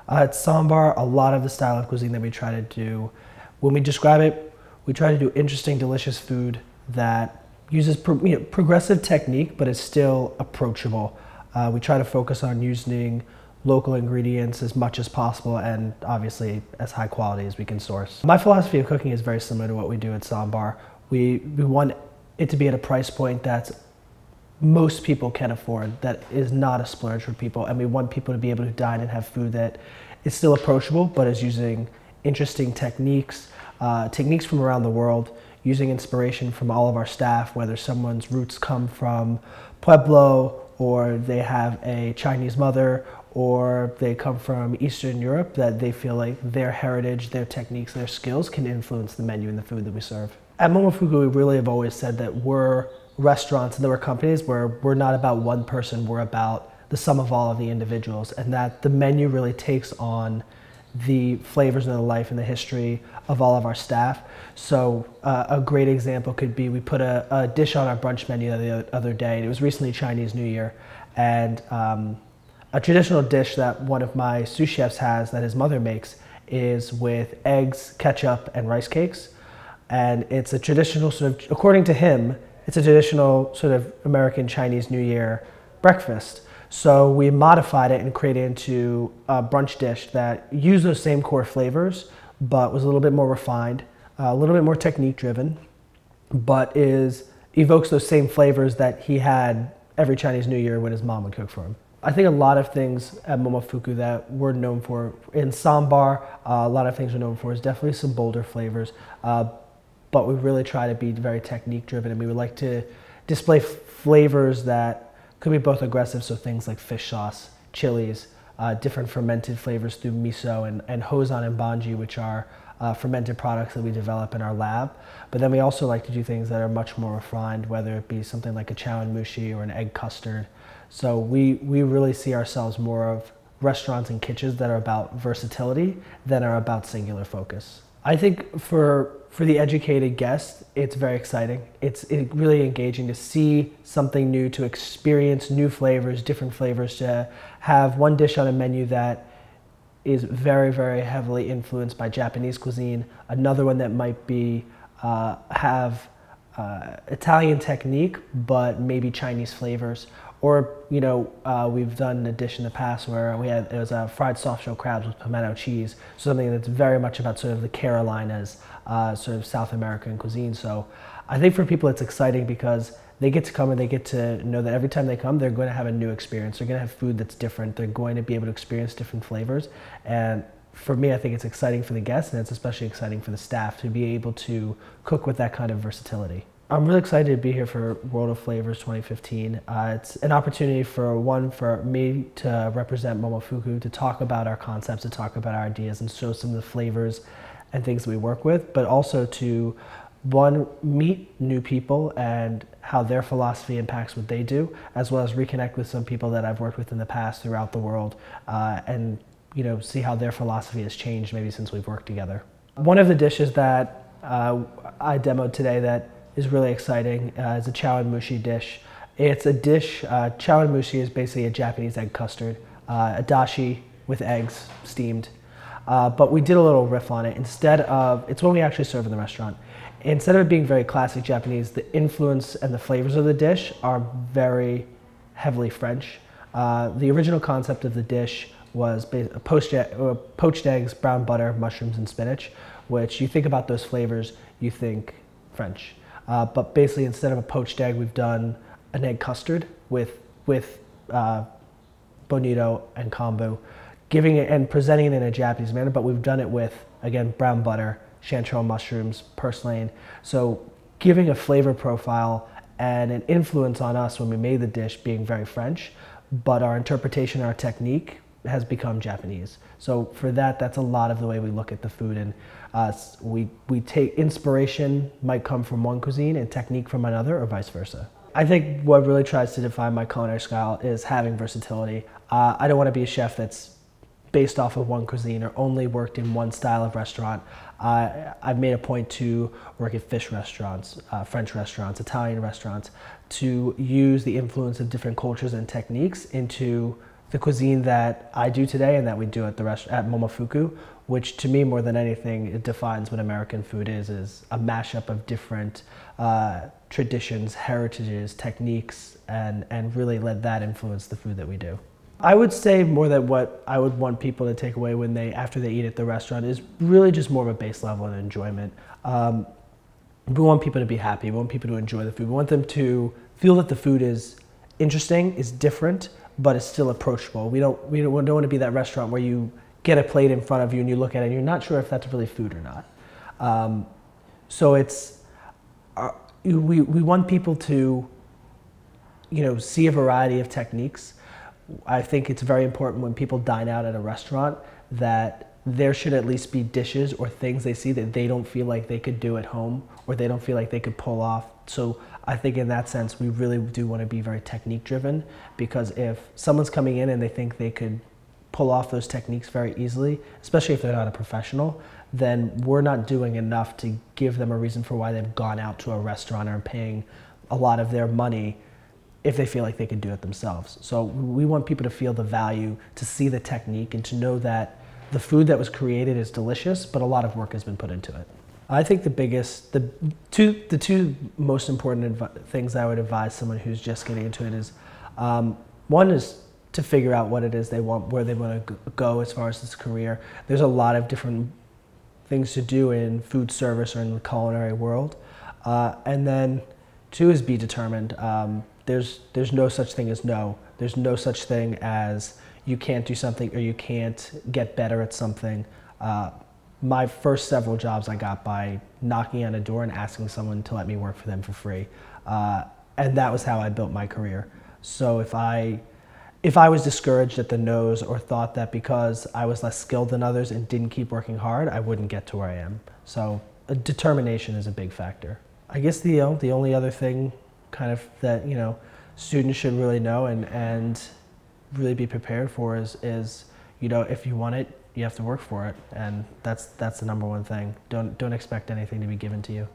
At Ssäm Bar, a lot of the style of cuisine that we try to do, when we describe it, we try to do interesting, delicious food that uses progressive technique, but is still approachable. We try to focus on using local ingredients as much as possible and obviously as high quality as we can source. My philosophy of cooking is very similar to what we do at Ssäm Bar. We want it to be at a price point that most people can afford, that is not a splurge for people, and we want people to be able to dine and have food that is still approachable but is using interesting techniques from around the world, using inspiration from all of our staff, whether someone's roots come from Pueblo or they have a Chinese mother or they come from Eastern Europe, that they feel like their heritage, their techniques, their skills can influence the menu and the food that we serve. At Momofuku, we really have always said that we're restaurants and we're companies where we're not about one person, we're about the sum of all of the individuals, and that the menu really takes on the flavors and the life and the history of all of our staff. So a great example could be, we put a dish on our brunch menu the other day, and it was recently Chinese New Year, and a traditional dish that one of my sous chefs has that his mother makes is with eggs, ketchup, and rice cakes. And it's a traditional sort of, according to him, it's a traditional sort of American Chinese New Year breakfast. So we modified it and created it into a brunch dish that used those same core flavors, but was a little bit more refined, a little bit more technique driven, but evokes those same flavors that he had every Chinese New Year when his mom would cook for him. I think a lot of things at Momofuku that we're known for, in Ssäm Bar, a lot of things we're known for is definitely some bolder flavors, but we really try to be very technique driven, and we would like to display flavors that could be both aggressive, so things like fish sauce, chilies, different fermented flavors through miso and hosan and banji, which are fermented products that we develop in our lab. But then we also like to do things that are much more refined, whether it be something like a chawanmushi or an egg custard. So we really see ourselves more of restaurants and kitchens that are about versatility than are about singular focus. I think for the educated guest, it's very exciting. It's really engaging to see something new, to experience new flavors, different flavors, to have one dish on a menu that is very, very heavily influenced by Japanese cuisine, another one that might be have Italian technique, but maybe Chinese flavors. Or, we've done a dish in the past where it was a fried soft-shell crabs with pimento cheese, so something that's very much about sort of the Carolinas, sort of South American cuisine. So I think for people it's exciting because they get to come and they get to know that every time they come, they're going to have a new experience. They're going to have food that's different. They're going to be able to experience different flavors. And for me, I think it's exciting for the guests, and it's especially exciting for the staff to be able to cook with that kind of versatility. I'm really excited to be here for World of Flavors 2015. It's an opportunity for me to represent Momofuku, to talk about our concepts, to talk about our ideas, and show some of the flavors and things that we work with, but also to, one, meet new people and how their philosophy impacts what they do, as well as reconnect with some people that I've worked with in the past throughout the world, and see how their philosophy has changed maybe since we've worked together. One of the dishes that I demoed today that is really exciting is a chawanmushi dish. It's a dish, chawanmushi is basically a Japanese egg custard, a dashi with eggs steamed. But we did a little riff on it. It's what we actually serve in the restaurant. Instead of it being very classic Japanese, the influence and the flavors of the dish are very heavily French. The original concept of the dish was poached eggs, brown butter, mushrooms, and spinach, which you think about those flavors, you think French. But basically, instead of a poached egg, we've done an egg custard with bonito and kombu, giving it and presenting it in a Japanese manner, but we've done it with, again, brown butter, chanterelle mushrooms, purslane. So giving a flavor profile and an influence on us when we made the dish being very French, but our interpretation, our technique has become Japanese. So for that, that's a lot of the way we look at the food, and we take inspiration might come from one cuisine and technique from another, or vice versa. I think what really tries to define my culinary style is having versatility. I don't want to be a chef that's based off of one cuisine or only worked in one style of restaurant. I've made a point to work at fish restaurants, French restaurants, Italian restaurants, to use the influence of different cultures and techniques into the cuisine that I do today and that we do at the at Momofuku, which to me more than anything it defines what American food is a mashup of different traditions, heritages, techniques, and really let that influence the food that we do. I would say more that what I would want people to take away when after they eat at the restaurant is really just more of a base level of enjoyment. We want people to be happy. We want people to enjoy the food. We want them to feel that the food is interesting, is different, but it's still approachable. We don't want to be that restaurant where you get a plate in front of you and you look at it and you're not sure if that's really food or not. So it's we want people to see a variety of techniques. I think it's very important when people dine out at a restaurant that there should at least be dishes or things they see that they don't feel like they could do at home or they don't feel like they could pull off. So I think in that sense, we really do want to be very technique driven, because if someone's coming in and they think they could pull off those techniques very easily, especially if they're not a professional, then we're not doing enough to give them a reason for why they've gone out to a restaurant or paying a lot of their money if they feel like they could do it themselves. So we want people to feel the value, to see the technique, and to know that the food that was created is delicious, but a lot of work has been put into it. I think the two most important things I would advise someone who's just getting into it is, one is to figure out what it is they want, where they want to go as far as this career. There's a lot of different things to do in food service or in the culinary world. And then two is be determined. There's no such thing as no. There's no such thing as you can't do something or you can't get better at something. My first several jobs I got by knocking on a door and asking someone to let me work for them for free. And that was how I built my career. So if I was discouraged at the no's or thought that because I was less skilled than others and didn't keep working hard, I wouldn't get to where I am. So determination is a big factor. I guess the only other thing kind of that students should really know and really be prepared for is if you want it, you have to work for it, and that's the number one thing. Don't expect anything to be given to you.